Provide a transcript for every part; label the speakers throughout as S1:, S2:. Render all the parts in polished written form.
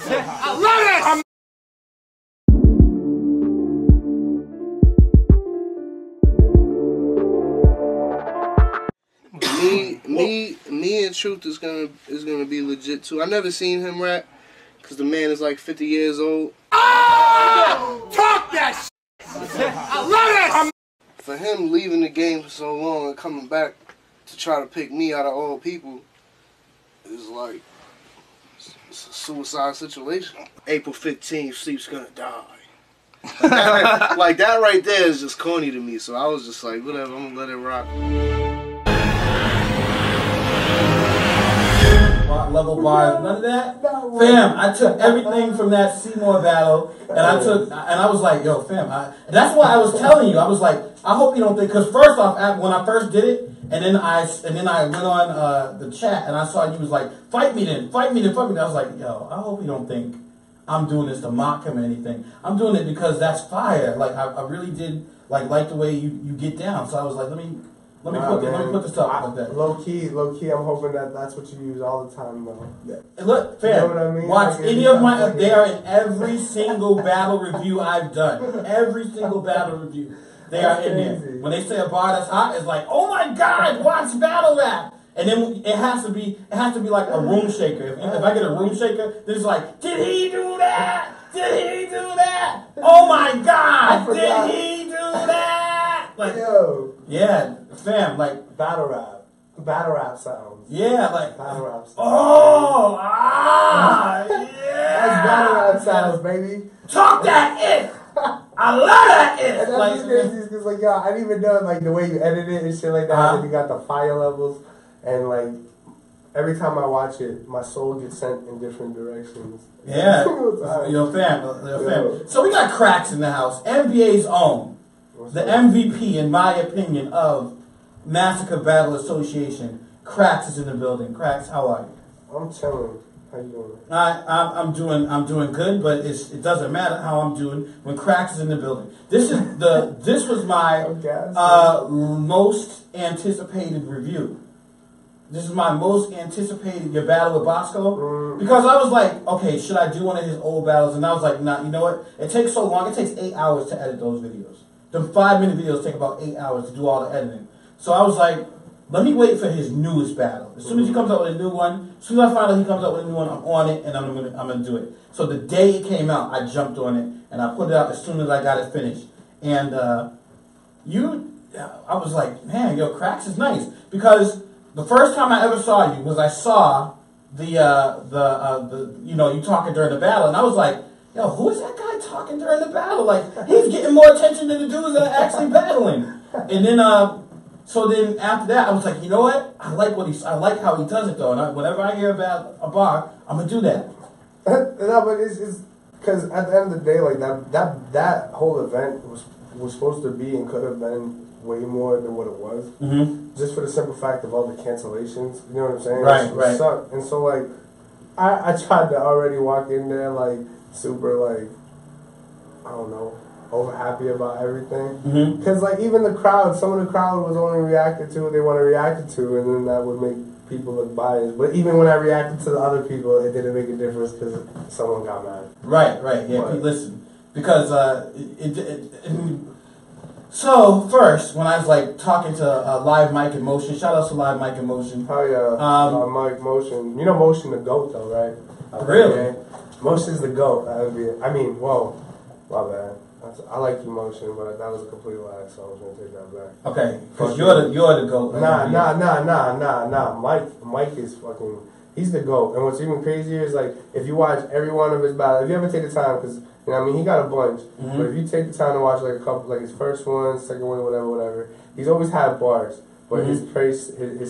S1: I love it! Me and Truth is gonna be legit too. I never seen him rap because the man is like 50 years old. Oh! Talk that shit! I love it! For him leaving the game for so long and coming back to try to pick me out of all people is like it's a suicide situation. April 15th, Sleep's gonna die. Like that right there is just corny to me. So I was just like, whatever, I'm gonna let it rock.
S2: Level bars, none of that. Fam, I took everything from that Seymour battle, and I was like, yo, fam, that's why I was telling you. I was like, I hope you don't think, because first off, when I first did it, and then I went on the chat, and I saw you was like, fight me then, fight me then, fight me then. I was like, yo, I hope you don't think I'm doing this to mock him or anything. I'm doing it because that's fire. Like I really did like the way you get down. So I was like, let me put this up like that.
S3: Low key, I'm hoping that's what you use all the time, though.
S2: Yeah. Look, fam,
S3: you know what I mean?
S2: watch
S3: like
S2: any of my, they are in every single battle review I've done. Every single battle review. They are in there. When they say a bar that's hot, it's like, oh my God, watch battle rap. And then it has to be like a room shaker. If I get a room shaker, then it's like, did he do that? Did he do that? Oh my God, did he do that? Like,
S3: yo,
S2: yeah, fam, like
S3: battle rap sounds.
S2: Yeah, like
S3: battle rap sounds.
S2: Oh, yeah.
S3: That's battle rap sounds, baby.
S2: Talk that it. I love that it.
S3: And that's
S2: like,
S3: just crazy because like, yo, I didn't even know like the way you edit it and shit like that. And you got the fire levels, and like every time I watch it, my soul gets sent in different directions.
S2: Yeah, your fam. So we got Chracks in the house, NBA's own. The MVP, in my opinion, of Massacre Battle Association. Chracks is in the building. Chracks, how are you?
S3: I'm chilling. How you doing?
S2: I'm doing good, but it doesn't matter how I'm doing when Chracks is in the building. This was my most anticipated review. This is my most anticipated, your battle with Bosco. Because I was like, okay, should I do one of his old battles? And I was like, nah, you know what? It takes so long. It takes 8 hours to edit those videos. The 5-minute videos take about 8 hours to do all the editing. So I was like, let me wait for his newest battle. As soon as he comes out with a new one, as soon as I find out he comes out with a new one, I'm on it and I'm gonna do it. So the day it came out, I jumped on it and I put it out as soon as I got it finished. And I was like, man, yo, Chracks is nice. Because the first time I ever saw you was I saw you talking during the battle, and I was like, yo, who is that guy talking during the battle? Like, he's getting more attention than the dudes that are actually battling. And then, so then after that, I was like, you know what? I like how he does it though. And whenever I hear about a bar, I'm gonna do that.
S3: No, but it's because at the end of the day, like that whole event was supposed to be and could have been way more than what it was. Just for the simple fact of all the cancellations. You know what I'm saying?
S2: Right.
S3: Sucked. And so like, I tried to already walk in there like super like, I don't know, over happy about everything. Because like even the crowd, some of the crowd was only reacting to what they want to react to, and then that would make people look biased. But even when I reacted to the other people, it didn't make a difference because someone got mad. Right. Yeah,
S2: listen, because so first, when I was like talking to Live Mike in Motion, shout out to Live Mike in Motion.
S3: Oh yeah, Mike Motion. You know Motion the GOAT though, right?
S2: Really?
S3: Motion's the GOAT. I mean, whoa, my bad. I like you, Motion, but that was a complete lie, so I was gonna take that back. Okay, because you're the GOAT. Nah. Mike is fucking. He's the GOAT, and what's even crazier is like if you watch every one of his battles, if you ever take the time, because you know what I mean, he got a bunch, but if you take the time to watch like a couple, like his first one, second one, whatever, he's always had bars, but his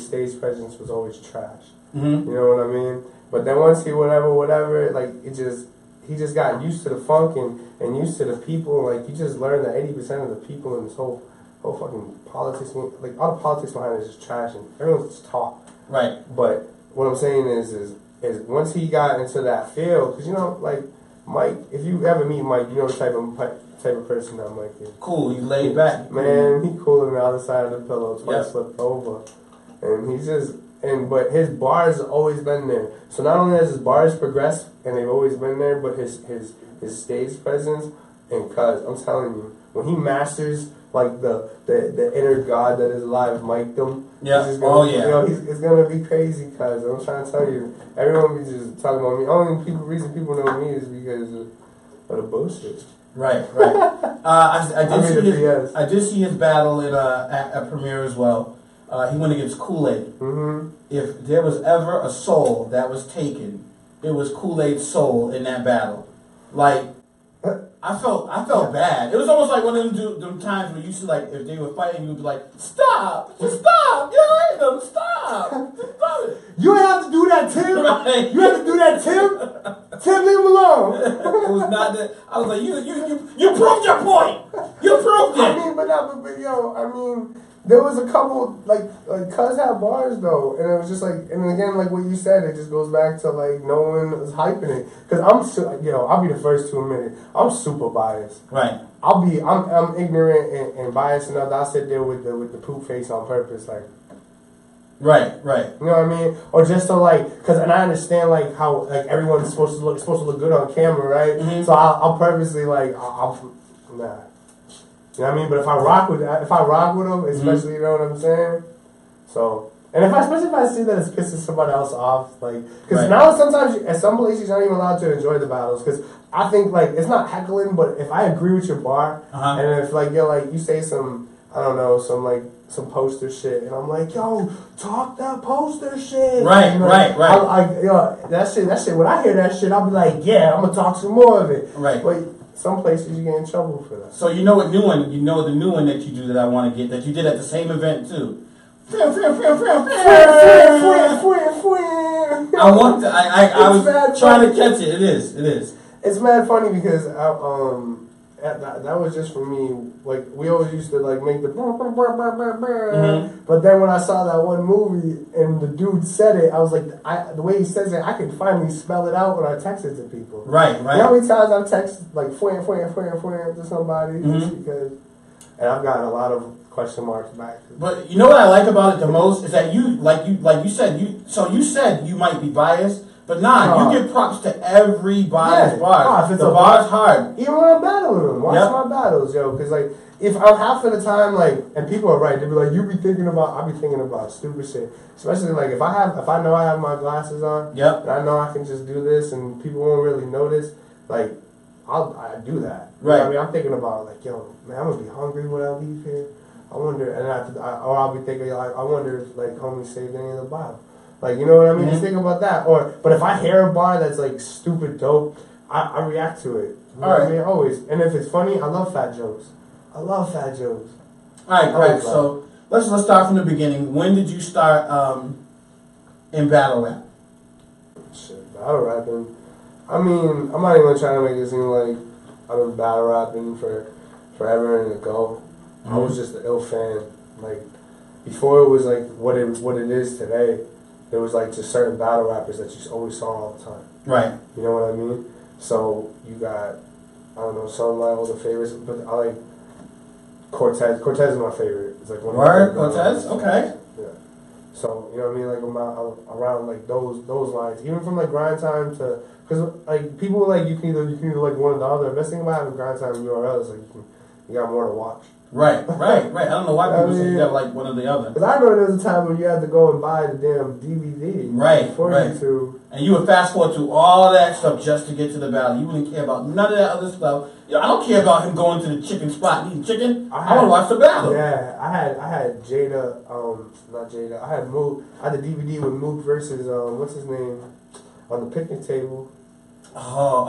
S3: stage presence was always trash. You know what I mean? But then once he whatever, like he just got used to the funk and used to the people. Like you just learned that 80% of the people in this whole fucking politics, like all the politics behind it is just trash, and everyone's just talk. Right. But what I'm saying is once he got into that field, because you know, like Mike, if you ever meet Mike, you know the type of person that Mike is. Cool, he's laid back. Man, he cool on the other side of the pillow, twice flipped over, and he's just. but his bars have always been there. So not only has his bars progressed and they've always been there, but his stage presence and I'm telling you, when he masters like the inner god that is alive, Mike them.
S2: Yeah.
S3: You know, it's gonna be crazy. Cause I'm trying to tell you, everyone be just talking about me. Only reason people know me is because of the bullshit.
S2: Right. I did see his battle at Premiere as well. He went against Kool-Aid.
S3: Mm-hmm.
S2: If there was ever a soul that was taken, it was Kool-Aid's soul in that battle. Like, I felt bad. It was almost like one of them times where you used to, like, if they were fighting, you would be like, stop, just stop, you're hurting them, stop, just stop it.
S3: You ain't have to do that, Tim. Right. You have to do that, Tim. Tim, leave him alone.
S2: It was not that. I was like, you proved your point. You proved it.
S3: I mean, there was a couple, like Cuz had bars, though, and it was just like, and again, like what you said, it just goes back to, like, no one was hyping it. Because I'll be the first to admit it, I'm super biased.
S2: Right.
S3: I'm ignorant and biased enough that I'll sit there with the poop face on purpose, like.
S2: Right. You
S3: know what I mean? Or just to, like, and I understand, like, how, like, everyone's supposed to look good on camera, right?
S2: Mm-hmm.
S3: So I'll purposely, like, nah. You know what I mean? But if I rock with them, especially, you know what I'm saying? So, and especially if I see that it's pissing somebody else off, like, because now sometimes at some places you're not even allowed to enjoy the battles, because I think, like, it's not heckling, but if I agree with your bar, and if, like, you say some, I don't know, some poster shit, and I'm like, yo, talk that poster shit.
S2: Right.
S3: That shit, when I hear that shit, I'll be like, yeah, I'm gonna talk some more of it.
S2: Right.
S3: But some places you get in trouble for that.
S2: So you know the new one that you do that I want to get, that you did at the same event too. I was trying to catch it. It is.
S3: It's mad funny because that was just for me. Like, we always used to, like, make the but then when I saw that one movie and the dude said it, I was like, the way he says it, I can finally spell it out when I text it to people.
S2: Right.
S3: You know how many times I've texted, like, to somebody just because, and I've gotten a lot of question marks back.
S2: But you know what I like about it the most is that you said you might be biased. But you give props to everybody's bar. The bar's hard.
S3: Even when I'm battling them, watch my battles, yo. Because, like, if I'm half of the time, like, and people are right, they be like, I'll be thinking about stupid shit. Especially, like, if I know I have my glasses on, and I know I can just do this, and people won't really notice, like, I do that.
S2: Right.
S3: You know what I mean, I'm thinking about, like, yo, man, I'm gonna be hungry when I leave here. I wonder, or I'll be thinking, like, I wonder if, like, homie saved any of the bottle. Like, you know what I mean? Just think about that. But if I hear a bar that's, like, stupid dope, I react to it. You know what I mean? Always. And if it's funny, I love fat jokes. All
S2: right, Craig. So let's start from the beginning. When did you start in battle rap?
S3: Shit, battle rapping. I mean, I'm not even trying to make it seem like I've been battle rapping for forever and ago. I was just an ill fan. Like, before it was like what it is today. There was, like, just certain battle rappers that you always saw all the time.
S2: Right.
S3: You know what I mean? So you got, I don't know, some of my older favorites, but I like Cortez. Cortez is my favorite. It's like one of
S2: Cortez? Okay.
S3: Yeah. So, you know what I mean? Like, around like those lines. Even from, like, grind time to, because, like, people were like, you can either like one or the other. The best thing about having grind time and URL is, like, you got more to watch.
S2: Right. I don't know why people say you have, like, one or the other.
S3: Because I remember there was a time when you had to go and buy the damn DVD.
S2: Right.
S3: YouTube.
S2: And you would fast forward through all that stuff just to get to the battle. You wouldn't care about none of that other stuff. You know, I don't care about him going to the chicken spot and eating chicken. I want to watch the battle.
S3: Yeah, I had Jada, not Jada. I had the DVD with Mook versus what's his name on the picnic table.
S2: Oh,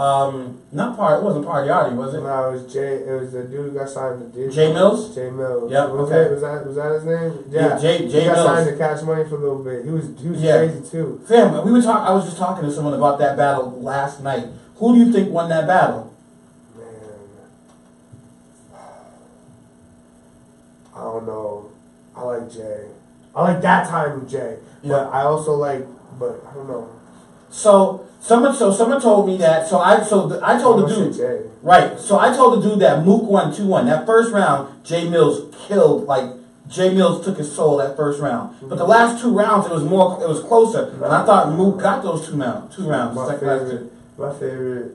S2: it wasn't Party, was it?
S3: No, it was Jay. It was the dude who got signed to Disney.
S2: Jay Mills?
S3: Jay Mills.
S2: Yep,
S3: Was that his name? Yeah.
S2: Jay
S3: Mills. He got signed to Cash Money for a little bit. He was crazy too.
S2: Fam, I was just talking to someone about that battle last night. Who do you think won that battle?
S3: Man, I don't know. I like Jay. I like that time with Jay. Yeah. But I also I don't know.
S2: So someone told me that. I told the dude. Right. So I told the dude that Mook won 2-1. That first round, Jay Mills killed Jay Mills took his soul that first round. But the last 2 rounds, it was closer. And I thought Mook got those 2 rounds.
S3: My favorite,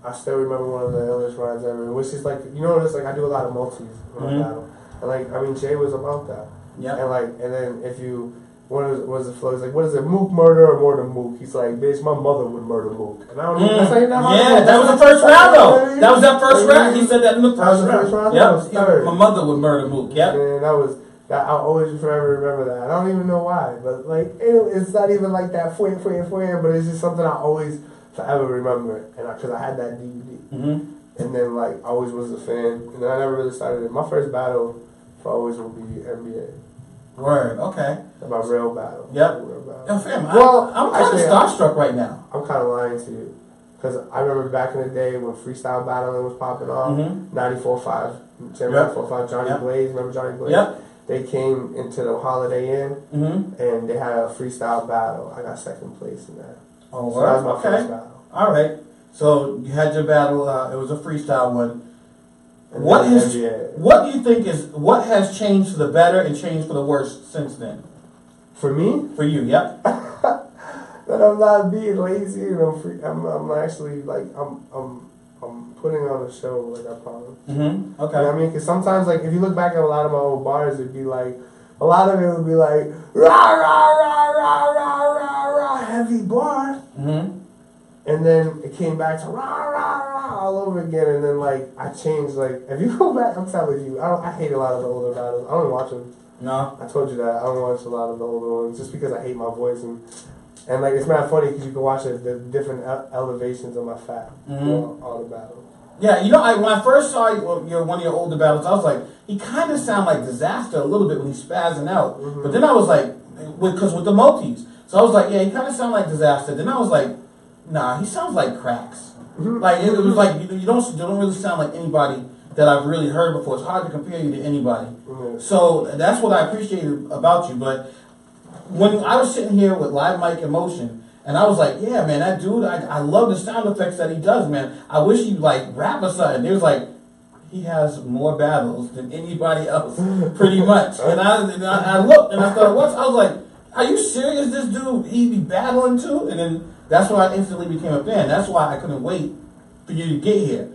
S3: I still remember one of the illest rounds ever, which is like, you know, it's like I do a lot of multis when I battle. And like, I mean, Jay was about that.
S2: Yeah.
S3: And like, and then if you, what was the flow? He's like, what is it, Mook murder or more than Mook? He's like, bitch, my mother would murder Mook. And I don't know.
S2: That was the first round though. That was that first round. He said that in the first round. Yep. My mother would murder Mook. Yep.
S3: And I'll always forever remember that. I don't even know why, but like, it's not even like that but it's just something I always forever remember. And because I had that DVD. And then like, I always was a fan. And then I never really started it. My first battle for always will be NBA.
S2: Word, okay.
S3: My real battle.
S2: Yep.
S3: Real battle.
S2: Yo, fam, I'm kind of starstruck right now.
S3: I'm kind of lying to you. Because I remember back in the day when freestyle battling was popping off, 94.5, 94.5, Johnny Blaze, remember Johnny Blaze?
S2: Yep.
S3: They came into the Holiday Inn, and they had a freestyle battle. I got second place in that.
S2: Oh,
S3: so that was my first battle.
S2: All right. So you had your battle. It was a freestyle one. What do you think what has changed for the better and changed for the worse since then?
S3: For me?
S2: For you, yep.
S3: That I'm not being lazy and I'm actually like I'm putting on a show like I promised.
S2: Okay.
S3: You know what I mean? Because sometimes like if you look back at a lot of my old bars, it'd be like a lot of it would be like rah rah rah rah rah rah rah heavy bar. And then it came back to rah, rah, rah all over again. And then, like, I changed, like, if you go back, I'm telling you, I hate a lot of the older battles. I don't watch them.
S2: No.
S3: I told you that. I don't watch a lot of the older ones just because I hate my voice. And like, it's not funny because you can watch the different elevations of my fat all the battles.
S2: Yeah, you know, when I first saw one of your older battles, I was like, he kind of sounded like Disaster a little bit when he's spazzing out. But then I was like, because with the multis. So I was like, yeah, he kind of sounded like Disaster. Then I was like, nah, he sounds like Chracks. Like it was like you don't really sound like anybody that I've really heard before. It's hard to compare you to anybody. So that's what I appreciated about you. But when I was sitting here with Live Mic in Motion, and I was like, yeah, man, that dude, I love the sound effects that he does, man. I wish he'd like rap or something. They was like, he has more battles than anybody else, pretty much. And I looked and I thought, I was like, are you serious? This dude, he be battling too? And then that's why I instantly became a fan. That's why I couldn't wait for you to get here.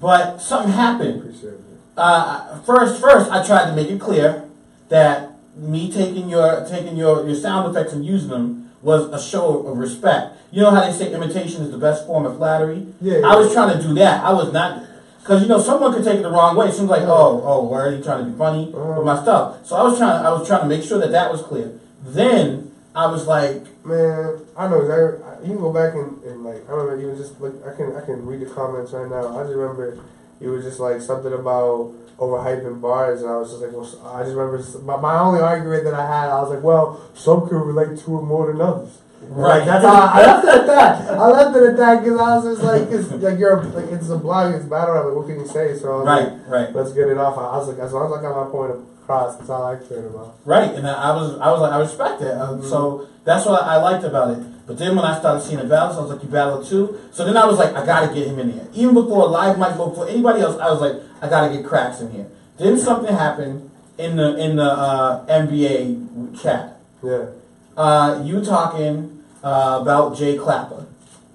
S2: But something happened.
S3: Appreciate it.
S2: First, I tried to make it clear that me taking your sound effects and using them was a show of respect. You know how they say imitation is the best form of flattery?
S3: Yeah.
S2: I was trying to do that. I was not, because you know someone could take it the wrong way. It seems like, where are you trying to be funny with my stuff? So I was trying to make sure that was clear. Then I was like,
S3: man, I know exactly. You can go back and like, I remember even just like, I can read the comments right now. I just remember it was just like something about overhyping bars, and I was just like, well, I just remember my only argument that I had. I was like, well, some could relate to it more than others.
S2: Right.
S3: Like, that's how I left it at that. I left it at that because I was just like, it's a blog, it's battle rap. Like, what can you say? So I was like, let's get it off. I was like, as long as I got my point across, that's all I cared about.
S2: Right, and I was like, I respect it. So that's what I liked about it. But then when I started seeing the battles, I was like, you battled too? So then I was like, I gotta get him in here. Even before Live Mic, before anybody else, I was like, I gotta get Chracks in here. Then something happened in the NBA chat.
S3: Yeah.
S2: You talking about Jay Clapper.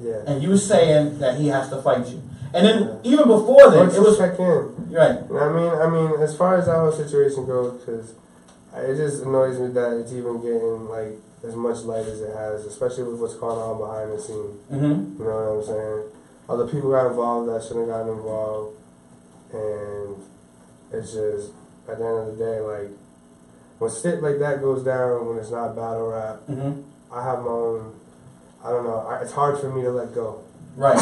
S3: Yeah.
S2: And you were saying that he has to fight you. And then even before then, it was
S3: check in.
S2: Right.
S3: You know what I mean, as far as that whole situation goes, because it just annoys me that it's even getting like as much light as it has, especially with what's going on behind the scenes. You know what I'm saying? Other people got involved that shouldn't have gotten involved, and it's just at the end of the day, like when shit like that goes down, when it's not battle rap, I have my own. I don't know. It's hard for me to let go.
S2: Right.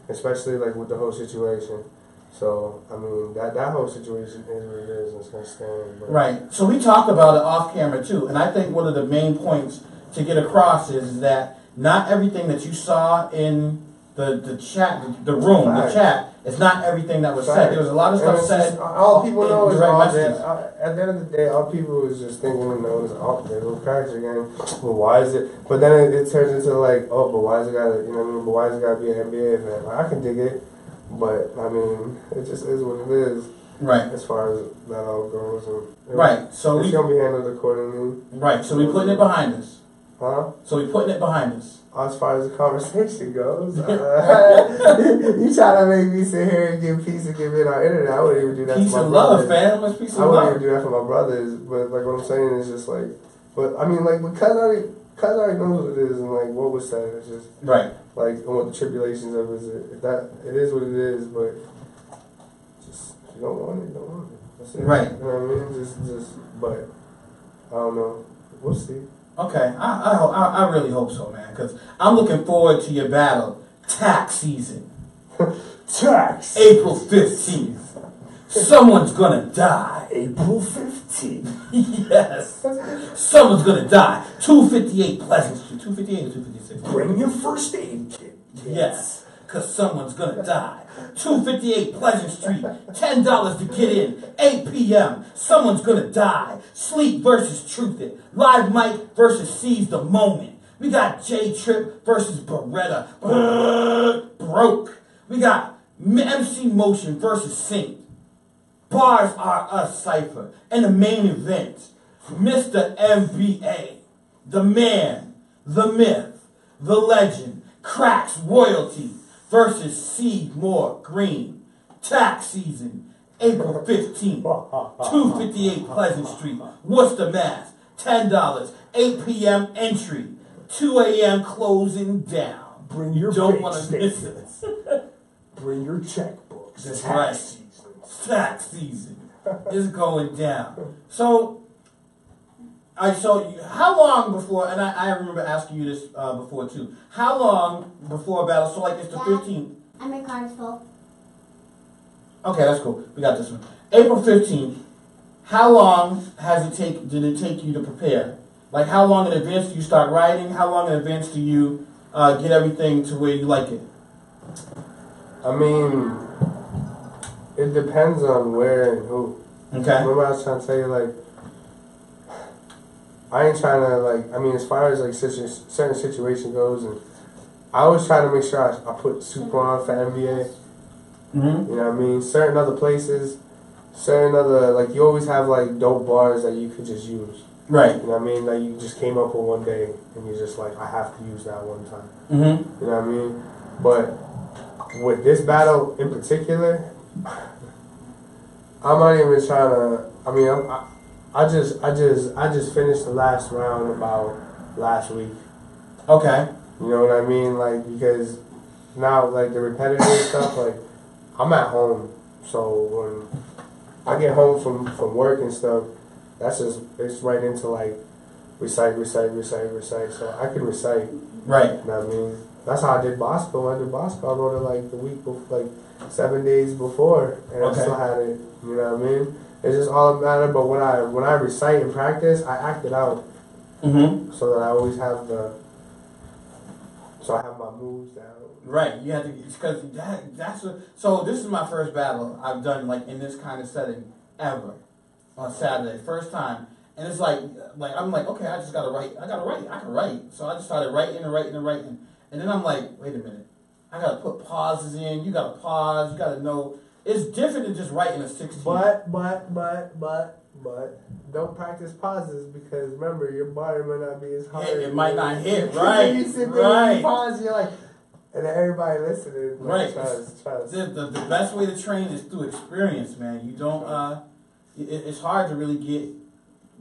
S3: Especially like with the whole situation. So I mean that whole situation is what it is. It's gonna stand. But.
S2: Right. So we talked about it off camera too, and I think one of the main points to get across is that not everything that you saw in the chat, the chat, it's not everything that was said. There was a lot of stuff said.
S3: All people know is all that. At the end of the day, all people was just thinking, is there goes Chracks again. Well, why is it? But then it turns into like, but why is it gotta, you know what I mean? But why is it gotta be an NBA event? Like, I can dig it, but I mean, it just is what it is.
S2: Right.
S3: As far as that all goes. And
S2: right. So
S3: it's going to be handled accordingly.
S2: Right. So we're putting it behind us.
S3: Huh?
S2: So we're putting it behind us.
S3: As far as the conversation goes, you trying to make me sit here and give peace and give it on internet. I wouldn't even do that
S2: peace
S3: to my
S2: and
S3: brothers.
S2: Love, fam. What's peace and
S3: I
S2: love?
S3: wouldn't even do that for my brothers. But like what I'm saying is just like, but I mean like because I already knows what it is and like what was said. It's just
S2: right.
S3: Like and what the tribulations of it. That it is what it is, but just if you don't want it, you don't want it. That's it.
S2: Right.
S3: You know what I mean? Just but I don't know. We'll see.
S2: Okay, I really hope so, man, because I'm looking forward to your battle, tax season.
S3: Tax!
S2: April 15th. Someone's gonna die.
S3: April 15th.
S2: Yes. Someone's gonna die. 258 Pleasant Street. 258 or 256?
S3: Bring your first aid kit.
S2: Yes, because someone's gonna die. 258 Pleasant Street. $10 to get in. 8 p.m. Someone's gonna die. Sleep versus Truth It. Live Mike versus Seize the Moment. We got J Trip versus Beretta. Broke. We got MC Motion versus Saint. Bars Are Us Cypher. And the main event, Mr. MBA. The man, the myth, the legend, Chracks Royalty versus Seymour Green. Tax season, April 15th, 258 Pleasant Street, Worcester, Mass. $10, 8 p.m. entry, 2 a.m. closing down.
S3: Bring your
S2: Don't want to miss it.
S3: Bring your checkbooks.
S2: That's right. Tax season is going down. So how long before, and I remember asking you this before too, how long before a battle, so like it's the 15th.
S4: And my card's full.
S2: Okay, that's cool. We got this one. April 15th, how long did it take you to prepare? Like how long in advance do you start writing? How long in advance do you get everything to where you like it?
S3: I mean, it depends on where and who.
S2: Okay.
S3: Remember I was trying to tell you, like, I ain't trying to, like, I mean, as far as, like, certain situation goes, and I always try to make sure I put super on for MBA.
S2: Mm-hmm.
S3: You know what I mean? Certain other places, certain other, like, you always have, like, dope bars that you could just use.
S2: Right.
S3: You know what I mean? Like, you just came up with one day, and you're just like, I have to use that one time.
S2: Mm-hmm.
S3: You know what I mean? But with this battle in particular, I'm not even trying to. I mean, I just finished the last round about last week.
S2: Okay.
S3: You know what I mean? Like because now, like the repetitive stuff, like I'm at home, so when I get home from work and stuff, it's right into like recite. So I can recite.
S2: Right.
S3: You know what I mean? That's how I did Bosco. When I did Bosco, I wrote it like the week before, like 7 days before, and I still had it. You know what I mean? It's just all a matter. But when I recite and practice, I act it out, so that I always have I have my moves down.
S2: Right. You have to, because so this is my first battle I've done like in this kind of setting ever on Saturday, first time. And it's like I'm like, okay, I just gotta write. I can write. So I just started writing. And then I'm like, wait a minute. I gotta put pauses in. You gotta pause. You gotta know. It's different than just writing a 16.
S3: But don't practice pauses because remember your body might not be as hard.
S2: It might not hit. Right.
S3: You sit there and you pause. You're like, and then everybody listening. Like,
S2: right.
S3: Trust.
S2: The best way to train is through experience, man. You don't. It's hard to really get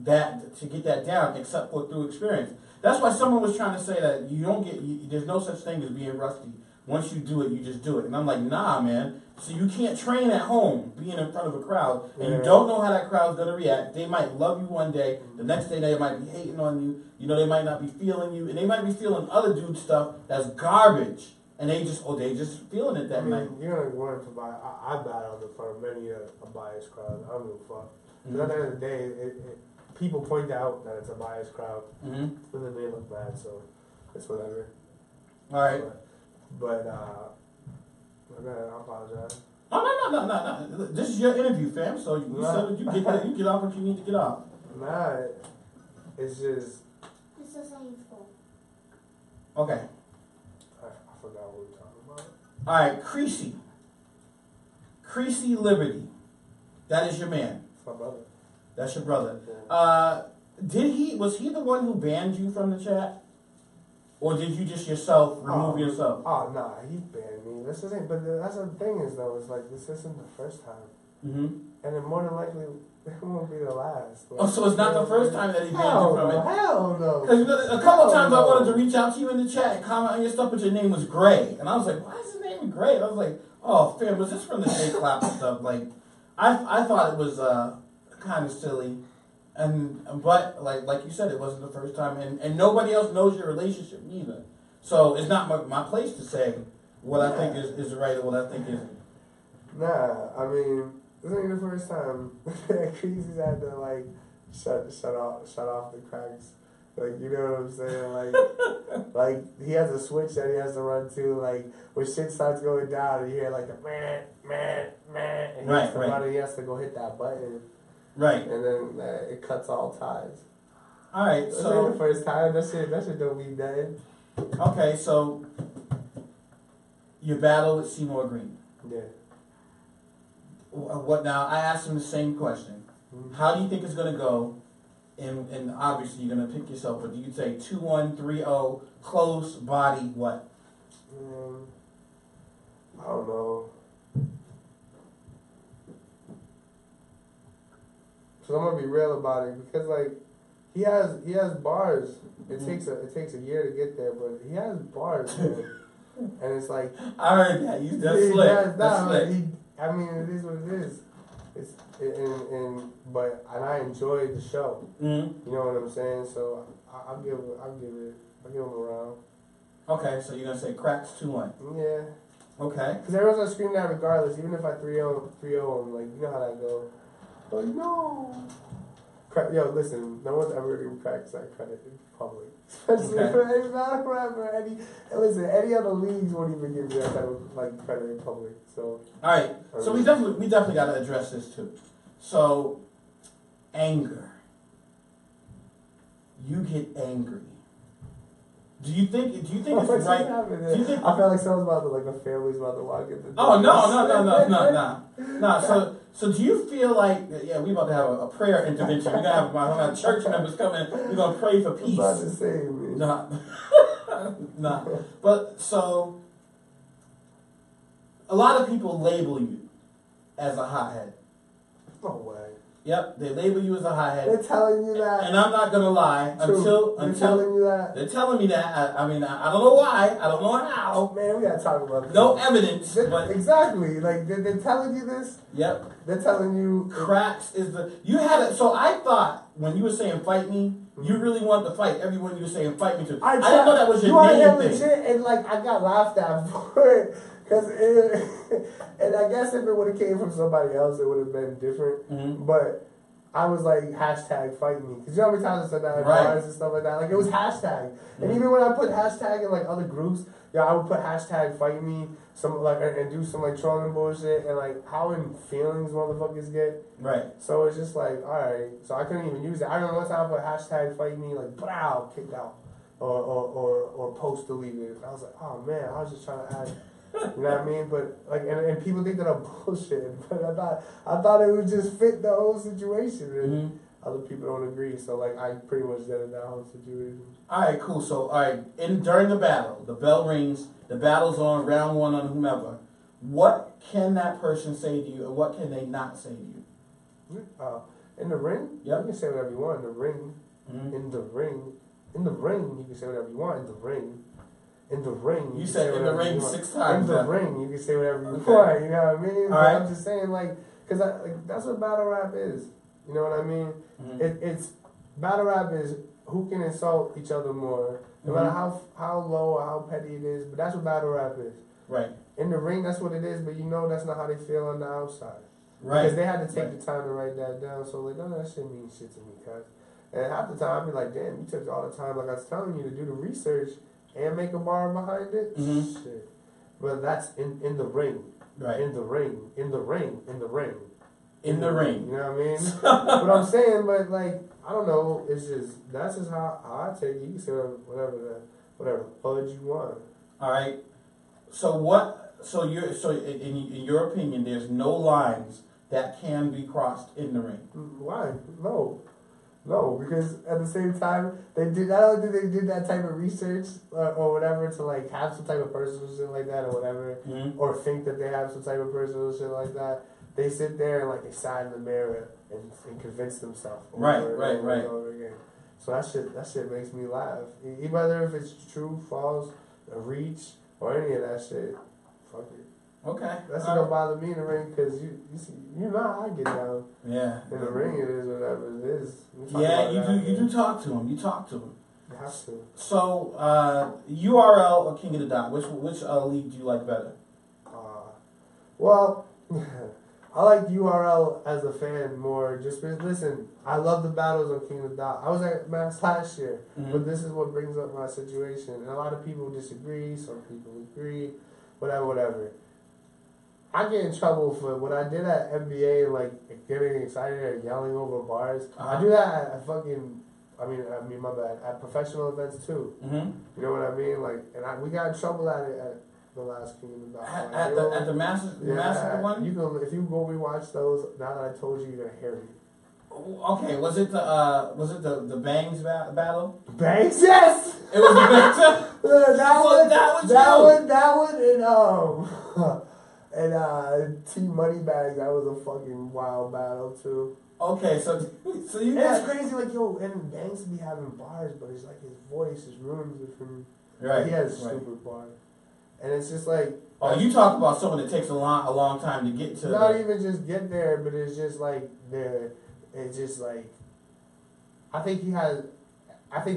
S2: that down except for through experience. That's why someone was trying to say that there's no such thing as being rusty. Once you do it, you just do it. And I'm like, nah, man. So you can't train at home, being in front of a crowd, and you don't know how that crowd's going to react. They might love you one day. The next day, they might be hating on you. You know, they might not be feeling you. And they might be feeling other dudes' stuff that's garbage. And they just feeling it that night.
S3: You're going to learn to buy. I battled in front of many a biased crowd. I don't give a fuck. Because at the end of the day, people point out that it's a biased crowd. And then they look bad, so it's whatever.
S2: All right.
S3: But I apologize.
S2: No. This is your interview, fam. So you said you get off what you need to get off.
S3: Nah, it's just.
S4: This is full.
S2: Okay.
S3: I forgot what we were talking about.
S2: All right, Creasy Liberty That is your man.
S3: That's my brother.
S2: That's your brother.
S3: Yeah.
S2: Was he the one who banned you from the chat? Or did you just yourself remove yourself?
S3: Oh, nah, he banned me. This isn't, but that's the thing is, though, it's like, this isn't the first time.
S2: Mm-hmm.
S3: And then more than likely, it won't be the last. Like,
S2: Oh, so it's not the first time that he banned you from it?
S3: Hell no.
S2: Because a couple times I wanted to reach out to you in the chat and comment on your stuff, but your name was Gray. And I was like, why is his name Gray? And I was like, oh, fam, was this from the Jay Clapper stuff? Like, I thought it was kind of silly. But like you said, it wasn't the first time, and nobody else knows your relationship either. So it's not my place to say what I think is right or what I think isn't.
S3: Nah, I mean, this ain't the first time Creasy's had to like shut off the Chracks. Like, you know what I'm saying? Like he has a switch that he has to run to. Like when shit starts going down, and you hear like the man, and he has to go hit that button.
S2: Right.
S3: And then it cuts all ties.
S2: All right,
S3: This
S2: so
S3: ain't the first time. That shit don't mean nothing.
S2: Okay, so your battle with Seymour Green.
S3: Yeah.
S2: What now? I asked him the same question.
S3: Mm-hmm.
S2: How do you think it's going to go? And obviously you're going to pick yourself, but do you say 2-1, 3-0, close, body, what?
S3: I don't know. So I'm gonna be real about it because like he has bars. It takes a year to get there, but he has bars, man. And it's like
S2: I heard that. That's slick. That's slick.
S3: I mean, it is what it is. But I enjoyed the show.
S2: Mm-hmm.
S3: You know what I'm saying? So I'll give him a round.
S2: Okay, so you're gonna say Chracks 2-1.
S3: Yeah.
S2: Okay.
S3: Because everyone's gonna scream that regardless, even if I 3-0 him, like you know how that goes. But no. Yo, listen, no one's ever gonna give Chracks that credit in public. Especially for any rapper, any other leagues won't even give you that type of like credit in public. So
S2: alright. So we definitely gotta address this too. So anger. You get angry. Do you think it's right? Do you think
S3: I feel like someone's about to, like a family's about to walk in the door.
S2: Oh no. So do you feel like we about to have a prayer intervention? We're gonna have church members coming. We're gonna pray for peace.
S3: I'm about to say, man.
S2: Nah. But so a lot of people label you as a hothead.
S3: No way.
S2: Yep, they label you as a hothead.
S3: They're telling you that.
S2: And I'm not gonna lie. Until
S3: they're telling you that.
S2: They're telling me that. I mean, I don't know why. I don't know how.
S3: Man, we gotta talk about this.
S2: No evidence. But
S3: exactly. Like they're telling you this.
S2: Yep.
S3: They're telling you.
S2: Chracks is you had it. So I thought when you were saying fight me, you really wanted to fight everyone you were saying fight me to. I didn't know that was your name thing.
S3: Legit, and like I got laughed at for it. And I guess if it would have came from somebody else, it would have been different.
S2: Mm-hmm.
S3: But I was like, hashtag fight me. Because you know how many times I said that in bars and stuff like that? Like, it was hashtag. Mm-hmm. And even when I put hashtag in, like, other groups, I would put hashtag fight me, and do some, like, trolling bullshit, and, like, how in feelings motherfuckers get.
S2: Right.
S3: So it's just like, alright. So I couldn't even use it. I remember one time I put hashtag fight me, like, blow, kicked out. Or post deleted. I was like, oh, man, I was just trying to add... You know what I mean? But like, and people think that I'm bullshit. But I thought it would just fit the whole situation. And other people don't agree. So like, I pretty much did that whole situation.
S2: All right, cool. So all right, during the battle, the bell rings. The battle's on, round one on whomever. What can that person say to you, and what can they not say to you?
S3: In the ring,
S2: yep.
S3: You can say whatever you want. In the ring, in the ring, you can say whatever you want. In the ring. In the ring.
S2: You said in the ring 6 times.
S3: In the ring, you can say whatever you want. You know what I mean?
S2: All right.
S3: I'm just saying, like, because that's what battle rap is. You know what I mean? Mm-hmm. It's battle rap is who can insult each other more, no matter how low or how petty it is. But that's what battle rap is.
S2: Right.
S3: In the ring, that's what it is. But you know, that's not how they feel on the outside.
S2: Right.
S3: Because they had to take the time to write that down. So like, none of that shit means shit to me, cuz. And half the time, I'd be like, damn, you took all the time, like I was telling you, to do the research. And make a bar behind it? Shit. But that's in the ring.
S2: Right.
S3: In the ring. You know what I mean? What I'm saying, but like, I don't know, that's just how I take it. You can say whatever fudge you want.
S2: Alright. So in your opinion, there's no lines that can be crossed in the ring?
S3: Why? No, because at the same time, they did. I don't think they did that type of research or whatever to like have some type of personal shit like that or whatever, or think that they have some type of personal shit like that. They sit there and like they sat in the mirror and convince themselves over and over again. So that shit makes me laugh. Whether if it's true, false, a reach, or any of that shit, fuck it.
S2: Okay.
S3: That's what don't bother me in the ring because you know how I get down.
S2: Yeah.
S3: In the ring it is whatever it is.
S2: Yeah, you do talk to him. You talk to him.
S3: You have to.
S2: So, URL or King of the Dot? Which league do you like better?
S3: Well, I like URL as a fan more. Just because, listen, I love the battles on King of the Dot. I was at Mass last year, but this is what brings up my situation. And a lot of people disagree. Some people agree. Whatever. I get in trouble for what I did at MBA, like getting excited and yelling over bars. I do that at my bad, at professional events too. You know what I mean? Like, and we got in trouble at it at the last King of the Dot.
S2: At the Masters one?
S3: You can, if you go rewatch those, now that I told you, you're gonna hear me.
S2: Okay, was it the Bangs battle?
S3: Bangs, yes.
S2: It was the Bangs.
S3: that one, and T Moneybags. That was a fucking wild battle too.
S2: Okay, so you.
S3: It's crazy, like and Banks be having bars, but it's like his voice, his rooms different. Right. He has stupid bars, and it's just like.
S2: Oh, you talk about someone that takes a long time to get to.
S3: Not even just get there, but it's just like it's just like. I think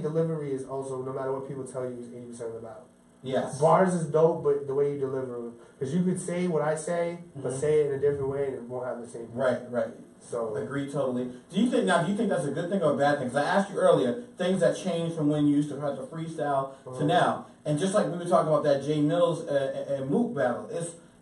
S3: delivery is also, no matter what people tell you, is 80% of the battle.
S2: Yes.
S3: Bars is dope, but the way you deliver them. Because you could say what I say, but say it in a different way and it won't have the same thing.
S2: Right.
S3: So
S2: agree totally. Do you think that's a good thing or a bad thing? Because I asked you earlier, things that changed from when you used to have to freestyle to now. And just like we were talking about that Jay Mills and Mook battle,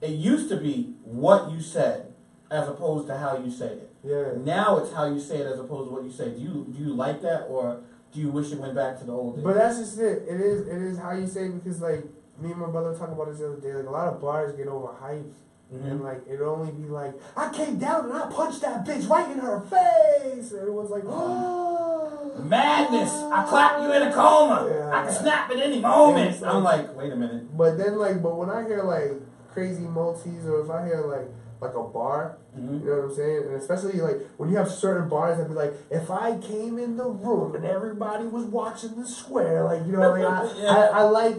S2: it used to be what you said as opposed to how you say it.
S3: Yeah.
S2: Now it's how you say it as opposed to what you say. Do you like that, or do you wish it went back to the old days?
S3: But that's just it. It is how you say it, because like me and my brother were talking about this the other day. Like a lot of bars get overhyped, and like it'll only be like, I came down and I punched that bitch right in her face, and everyone's like, oh,
S2: madness! I clap you in a coma. Yeah. I can snap at any moment. I'm like, wait a minute.
S3: But then but when I hear like crazy multis, or if I hear like a bar, you know what I'm saying? And especially like when you have certain bars that be like, if I came in the room and everybody was watching the square, like, you know, like I like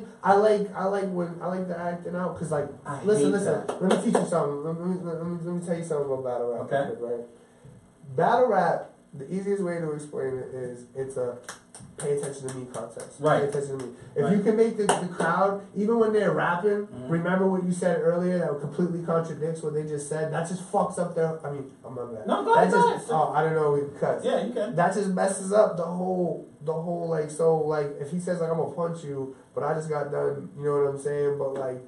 S3: the acting out, because like listen, let me teach you something. Let me tell you something about battle rap.
S2: Okay.
S3: Right? Battle rap, the easiest way to explain it is it's a pay attention to me contest.
S2: Right.
S3: Pay attention to me. If you can make the crowd, even when they're rapping, remember what you said earlier that completely contradicts what they just said. That just fucks up their. I mean, I'm not bad.
S2: No, go ahead.
S3: Oh, I don't know. We cuts.
S2: Yeah, you can.
S3: That just messes up the whole like. So like, if he says like I'm gonna punch you, but I just got done. You know what I'm saying? But like,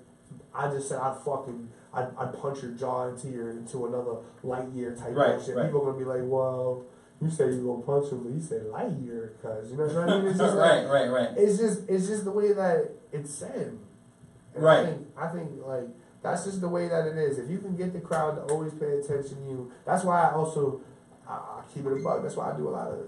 S3: I just said I'd punch your jaw into another light year type of shit. People are gonna be like, well. You say you gonna punch him, but you say light year, cuz you know what I mean. It's just
S2: right.
S3: It's just the way that it's said. And I think like that's just the way that it is. If you can get the crowd to always pay attention to you, that's why I also I keep it a bug. That's why I do a lot of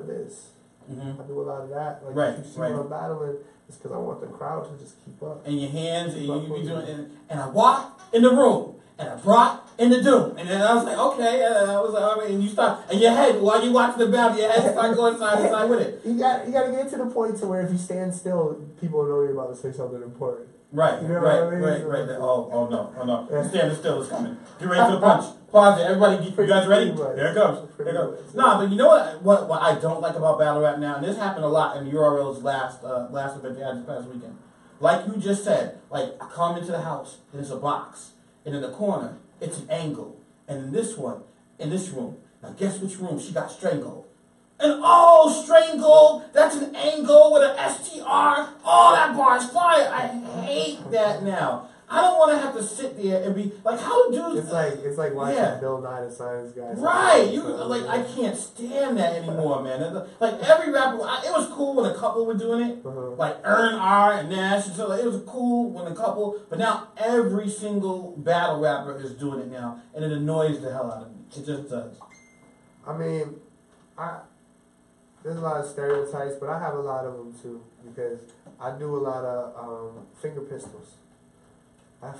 S3: this. I do a lot of that. Like if you see when I'm battling, it's because I want the crowd to just keep up.
S2: And your hands, and you be doing, and I walk in the room. And I brought in the doom. And then I was like, okay. And I was like, all right. And you stop. And your head, while you watching the battle, your head start going side to side with it.
S3: You got to get to the point to where if you stand still, people know you're about to say something important.
S2: Right.
S3: You know what I mean?
S2: Right. Oh no. Standing still is coming. Get ready for the punch. Pause it. Everybody, you guys ready? There it goes. Nah, but you know what I don't like about battle rap now, and this happened a lot in URL's last event they had this past weekend. Like you just said, like I come into the house and it's a box. And in the corner, it's an angle. And in this one, in this room, now guess which room she got strangled? And oh, strangled, that's an angle with an STR. Oh, that bar is fire. I hate that now. I don't want to have to sit there and be like, how do dudes...
S3: It's like watching Bill Nye the Science Guy.
S2: Right. I can't stand that anymore, man. Like every rapper, it was cool when a couple were doing it. Like Earn R and Nash. And so it was cool when a couple, but now every single battle rapper is doing it now, and it annoys the hell out of me. It just does.
S3: I mean, there's a lot of stereotypes, but I have a lot of them too because I do a lot of finger pistols. I have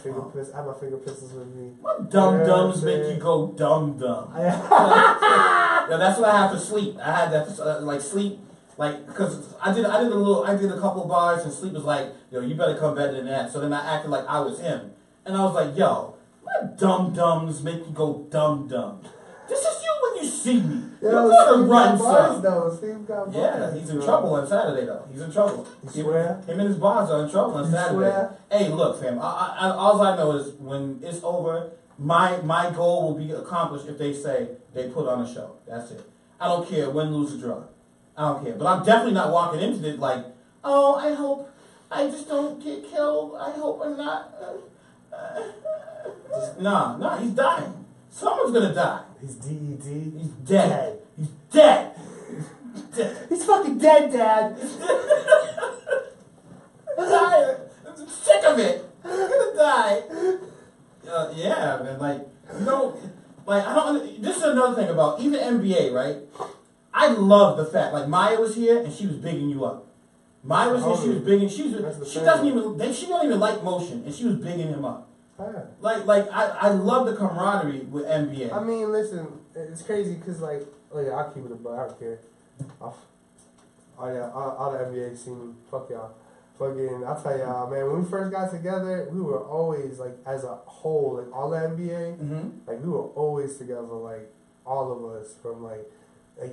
S3: my finger pistols with me.
S2: What dum-dums make you go dum-dum? Yeah, that's what I have for sleep. I had that like sleep, like because I did a couple of bars and sleep was like, yo, you better come better than that. So then I acted like I was him, and I was like, yo, what dum-dums make you go dum-dum? This is you when you see me. You're gonna run some.
S3: Steve got bars.
S2: Yeah, he's in trouble on Saturday though. He's in trouble.
S3: You swear?
S2: Him and his bars are in trouble on Saturday.
S3: Swear?
S2: Hey, look, fam. All I know is when it's over, my goal will be accomplished if they say they put on a show. That's it. I don't care win, lose, or draw. I don't care. But I'm definitely not walking into it like, oh, I hope I just don't get killed. I hope I'm not. Nah, he's dying. Someone's gonna die.
S3: He's DED.
S2: He's dead. He's dead. He's dead.
S3: He's fucking dead, Dad.
S2: I'm tired. I'm sick of it. I'm gonna die. Yeah, man. Like, you know, like I don't. This is another thing about even MBA, right? I love the fact like Maya was here and she was bigging you up. Maya was here, she was bigging. She don't even like motion, and she was bigging him up. Like I love the camaraderie with NBA.
S3: I mean, listen, it's crazy because like I'll keep it a buck. I don't care. All the NBA scene, fuck y'all. Fucking, I'll tell y'all, man. When we first got together, we were always like, as a whole, like all the NBA, like we were always together, like all of us from like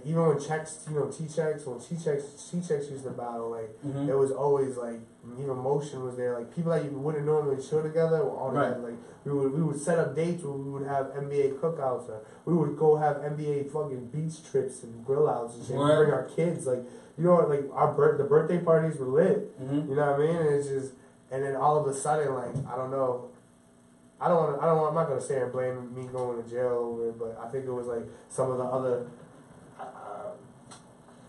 S3: even when Chracks, T-Checks, when T-Checks used to battle, like it was always like even motion was there, like people that you wouldn't normally show together were all together. Like we would set up dates where we would have NBA cookouts, or we would go have NBA fucking beach trips and grill outs and shit. We'd bring our kids, like like the birthday parties were lit. You know what I mean? And it's just, and then all of a sudden, like I'm not gonna say and blame me going to jail over it, but I think it was like some of the other.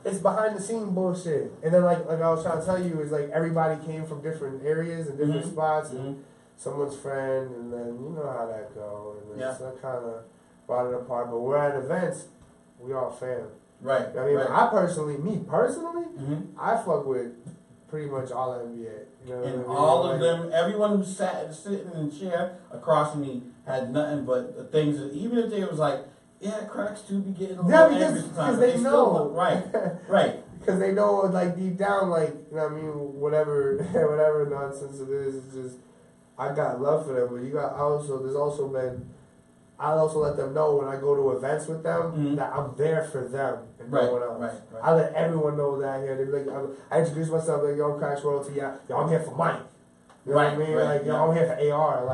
S3: It's behind the scene bullshit, and then like I was trying to tell you is like everybody came from different areas and different spots, and someone's friend, and then you know how that go, and then so that kind of brought it apart. But we're at events, we all fam. Right. I mean, me personally, I fuck with pretty much all the NBA. You know, and
S2: all of them, everyone who sitting in the chair across from me had nothing but the things that even if they was like. Yeah, Chracks do be getting a little angry sometimes. Because they know. Right. Because
S3: they know, like, deep down, like, you know what I mean, whatever nonsense it is, it's just, I got love for them. But I also let them know when I go to events with them that I'm there for them and no one else. Right. I let everyone know that here. They be like, I introduce myself, like, yo, I'm Chracks Royalty, yo, I'm here for Mike. You know what I mean? Like, yo, I'm here for AR.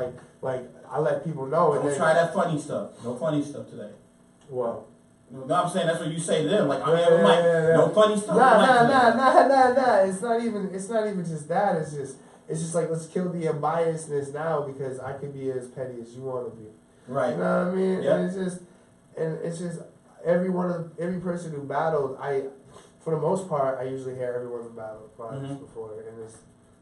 S3: Like, I let people know.
S2: Don't try that funny stuff. No funny stuff today.
S3: What?
S2: No, I'm saying that's what you say to them. Like, I'm here with Mike. No funny stuff.
S3: Nah. It's not even just that. It's just like, let's kill the unbiasedness now because I can be as petty as you want to be.
S2: Right.
S3: You know what I mean? Yeah. And it's just every person who battled, for the most part, I usually hear everyone's battle before, and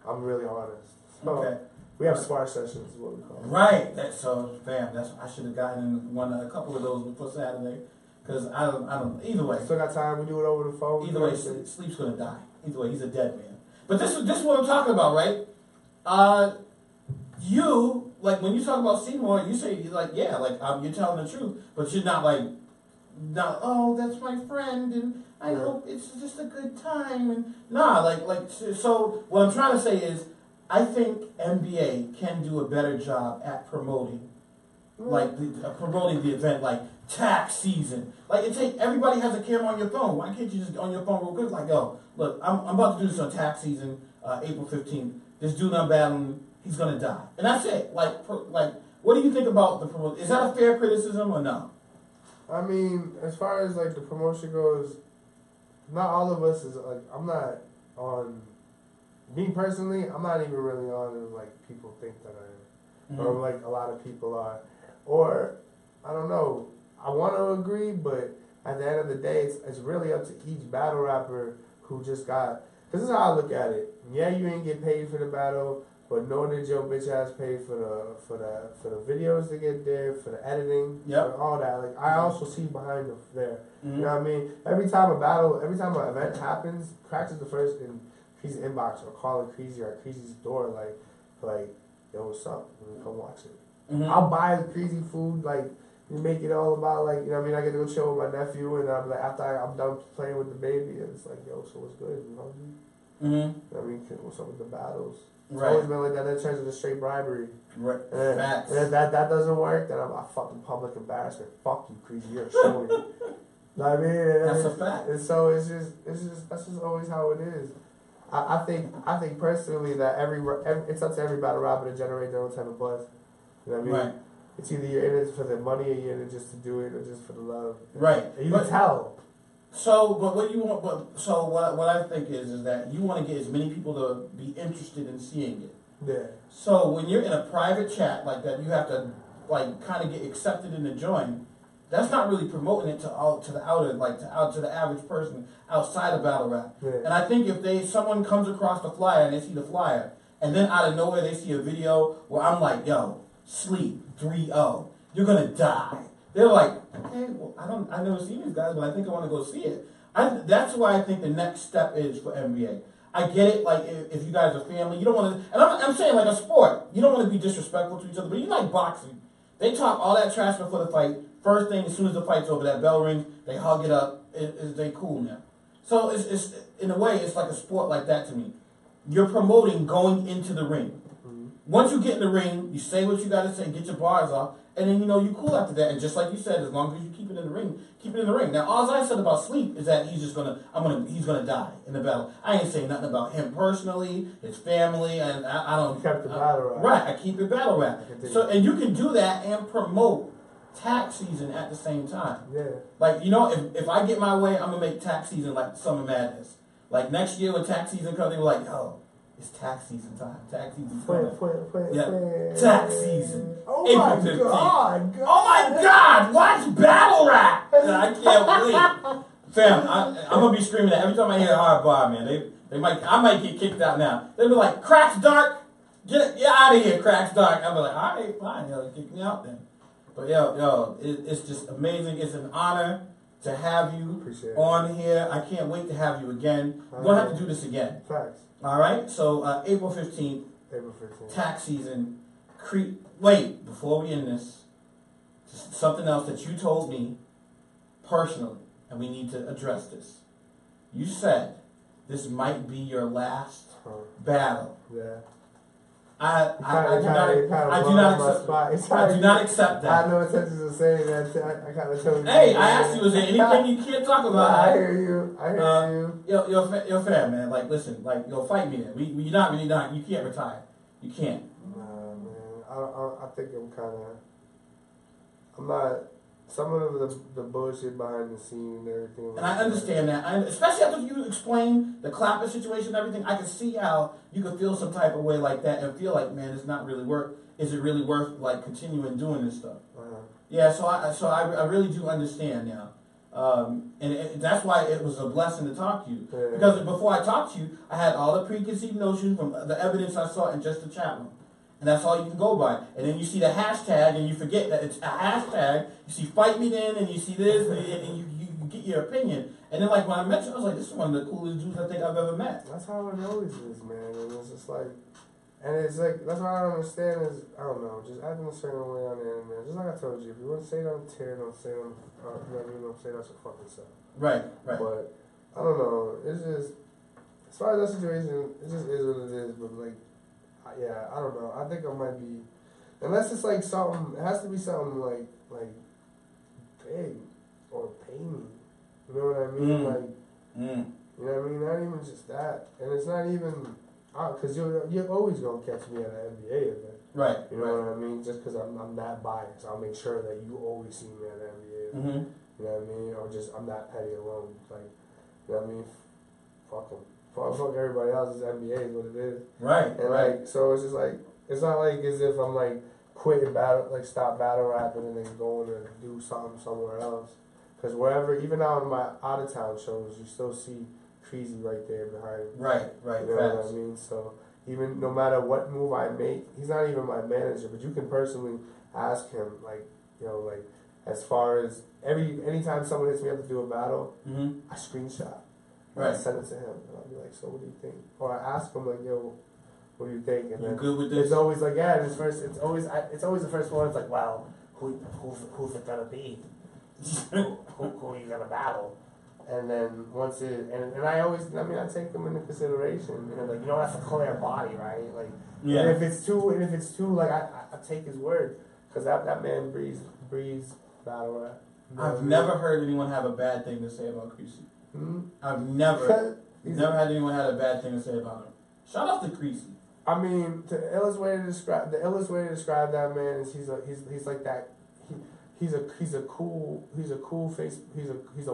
S3: I'm really honest. So, we have sparring sessions, is what we call it.
S2: Right. I should have gotten a couple of those before Saturday, because I don't. Either way,
S3: still got time. We do it over the phone.
S2: Either way, Sleep's gonna die. Either way, he's a dead man. But this is what I'm talking about, right? You like when you talk about Seymour, you say like, yeah, like you're telling the truth, but you're not like, oh, that's my friend, and I hope it's just a good time, and so what I'm trying to say is. I think NBA can do a better job at promoting, promoting the event, like tax season. Like everybody has a camera on your phone. Why can't you just on your phone real quick? Like, yo, look, I'm about to do this on tax season, April 15th. This dude I'm battling, he's gonna die, and that's it. Like, what do you think about the promotion? Is that a fair criticism or no?
S3: I mean, as far as like the promotion goes, not all of us is like I'm not on. Me personally, I'm not even really on it like people think that I am. Or like a lot of people are. Or, I don't know, I want to agree, but at the end of the day, it's really up to each battle rapper who just got... This is how I look at it. Yeah, you ain't get paid for the battle. But knowing that your bitch ass paid for the videos to get there, for the editing, for all that, like I also see behind there. You know what I mean? Every time an event happens, Chracks is the first in Creasy's inbox or calling Creasy or at Creasy's door, like, yo, what's up? Come watch it. I'll buy Creasy food, like, you make it all about, like, you know what I mean? I get to go chill with my nephew, and I'm like, after I'm done playing with the baby, and it's like, yo, so what's good? You know what I mean? You know what I mean? What's up with the battles? It's always been like that. That turns into straight bribery. Right. And if that doesn't work, then I'm a fucking public embarrassment. Fuck you, Creasy. You're a shorty. You know what I mean?
S2: That's a fact.
S3: And so it's just that's just always how it is. I think personally that it's up to every battle rapper to generate their own type of buzz. You know what I mean? Right. It's either you're in it for the money or you're in it just to do it or just for the love.
S2: Right.
S3: And you can tell.
S2: So, but what you want? What I think is that you want to get as many people to be interested in seeing it.
S3: Yeah.
S2: So when you're in a private chat like that, you have to like kind of get accepted in the join. That's not really promoting it to the average person outside of battle rap. Yeah. And I think if someone comes across the flyer and they see the flyer, and then out of nowhere they see a video where I'm like, yo, sleep 3-0, you're gonna die. They're like, okay, well, I've never seen these guys, but I think I want to go see it. That's why I think the next step is for MBA. I get it, like, if you guys are family, you don't want to, and I'm saying like a sport, you don't want to be disrespectful to each other, but you like boxing. They talk all that trash before the fight. First thing, as soon as the fight's over, that bell rings, they hug it up, they cool now. So it's in a way, it's like a sport like that to me. You're promoting going into the ring. Once you get in the ring, you say what you got to say, get your bars off, and then, you cool after that. And just like you said, as long as you keep it in the ring, keep it in the ring. Now, all I said about Sleep is that he's gonna die in the battle. I ain't saying nothing about him personally, his family, and I don't.
S3: You kept the battle rap.
S2: Right, I keep it battle rap. So, and you can do that and promote tax season at the same time. Yeah. Like, if I get my way, I'm gonna make tax season like Summer Madness. Like next year when tax season comes, they were like, yo, it's tax season time. Tax season time. Tax season.
S3: Oh
S2: April
S3: my
S2: 15th.
S3: God.
S2: Oh my God! Watch battle rap. I can't wait. Fam, I'm gonna be screaming that every time I hear a hard bar, man. I might get kicked out now. They'll be like, Chracks Dark, get out of here, Chracks Dark. I'll be like, all right, fine, kick me out then. But it's just amazing. It's an honor to have you on here. I can't wait to have you again. We're gonna have to do this again.
S3: Facts.
S2: All right. So April 15th. Tax season. Wait, before we end this, something else that you told me personally, and we need to address this. You said this might be your last battle. Yeah. I do not accept that.
S3: I had no intentions of saying that. I kind of told you.
S2: Hey, I asked you, is there anything you can't talk about?
S3: I hear you.
S2: You're fair, man. Like, listen, like, fight me then. You're not really not. You can't retire. You can't.
S3: Nah, man. I think I'm not. Some of the bullshit behind the scene and everything.
S2: And I understand that. Especially after you explain the Clapper situation and everything, I can see how you could feel some type of way like that and feel like, man, it's not really worth. Is it really worth like continuing doing this stuff? Yeah. So I really do understand now. And that's why it was a blessing to talk to you. Yeah. Because before I talked to you, I had all the preconceived notions from the evidence I saw in just the chat room. And that's all you can go by. And then you see the hashtag and you forget that it's a hashtag. You see Fight Me Then and you see this and you get your opinion. And then like when I met you, I was like, this is one of the coolest dudes I think I've ever met.
S3: That's how it always is, man. And it's just like, and it's like, that's what I don't understand is, I don't know, just acting a certain way on the internet. Just like I told you, if you want to say it on the tier, don't say it on, don't say that's a fucking self.
S2: Right.
S3: But, I don't know, it's just, as far as that situation, it just is what it is, but like, yeah, I don't know. I think I might be, unless it's like something. It has to be something like big or pay me. You know what I mean? You know what I mean? Not even just that, and it's not even because you're always gonna catch me at an NBA event.
S2: Right.
S3: You know what I mean? Just because I'm that biased, I'll make sure that you always see me at an NBA event. You know what I mean? Or just I'm that petty alone. Like, you know what I mean? Fuck them. Fuck everybody else's NBA is what it is.
S2: Right.
S3: And like, so it's just like, it's not like as if I'm like quitting battle, like stop battle rapping and then going to do something somewhere else. Because wherever, even out in my out of town shows, you still see Creasy right there behind me.
S2: Right.
S3: You know what I mean? So even no matter what move I make, he's not even my manager, but you can personally ask him, like, you know, like, as far as anytime someone hits me up to do a battle, I screenshot. Right. I send it to him, and I'll be like, so what do you think? Or I ask him, like, yo, what do you think? And then
S2: good with this?
S3: It's always like, yeah, it's always the first one. It's like, well, who's it gonna be? who are you gonna battle? And then once and I always, I take them into consideration. You know, like, you don't have to clear body, right? Like, yeah. And if it's too, like, I take his word, because that man breathes battle rap.
S2: I've never heard anyone have a bad thing to say about Creasy. I've never had anyone had a bad thing to say about him. Shout out to Creasy.
S3: I mean, the illest way to describe that man is he's like that. He's a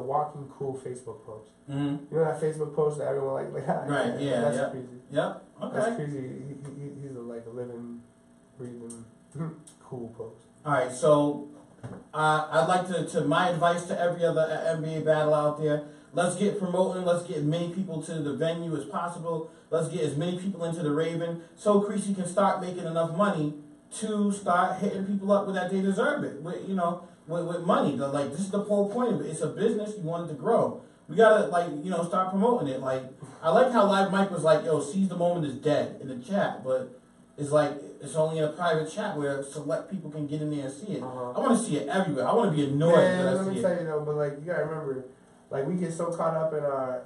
S3: walking cool Facebook post. You know that Facebook post that everyone like
S2: right? Yeah,
S3: that's Creasy.
S2: Yep. Okay.
S3: That's Creasy. He's a living, breathing, cool post.
S2: All right, so I'd like to my advice to every other NBA battle out there. Let's get promoting. Let's get as many people to the venue as possible. Let's get as many people into the Raven so Creasy can start making enough money to start hitting people up with that they deserve it. With money. Like, this is the whole point of it. It's a business. You want it to grow. We gotta start promoting it. Like, I like how Live Mike was like, yo, seize the moment is dead in the chat, but it's like it's only in a private chat where select people can get in there and see it. I want to see it everywhere. I want to be annoyed that I see it.
S3: Let me tell you though, but like, you gotta remember, like, we get so caught up in our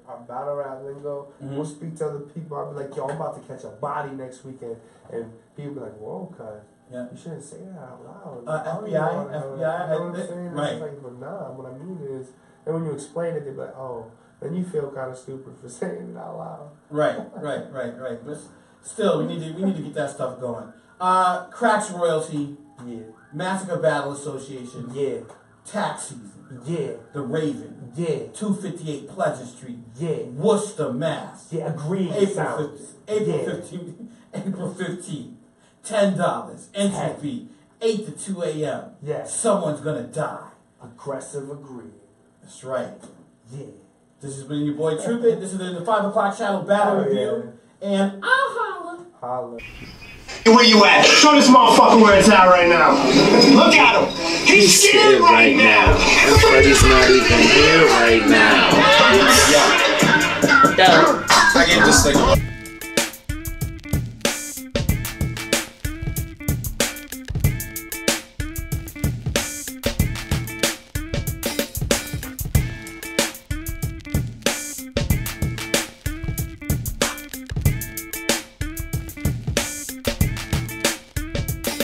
S3: our battle rap lingo. We'll speak to other people. I'll be like, yo, I'm about to catch a body next weekend, and people be like, whoa, cuz. Yeah. You shouldn't say that out loud. FBI.
S2: You know
S3: what I'm saying?
S2: Right.
S3: It's like, but nah, what I mean is, and when you explain it, they be like, oh, then you feel kind of stupid for saying it out loud.
S2: Right. But still, we need to get that stuff going. Chracks Royalty.
S3: Yeah.
S2: Massacre Battle Association.
S3: Yeah.
S2: Tax season.
S3: Yeah.
S2: The Raven.
S3: Yeah.
S2: 258 Pleasant Street.
S3: Yeah.
S2: Worcester, Mass.
S3: Yeah, agreed.
S2: April 15th. $10. Entry fee. 8 to 2 a.m.
S3: Yeah.
S2: Someone's gonna die.
S3: Aggressive agree.
S2: That's right.
S3: Yeah.
S2: This has been your boy Trumpet. This is the 5 o'clock Channel Battle Review. And I'll holla.
S5: Where you at? Show this motherfucker where it's at right now. Look at him. He's scared right now.
S6: Everybody's not even here right now.
S5: I get this thing.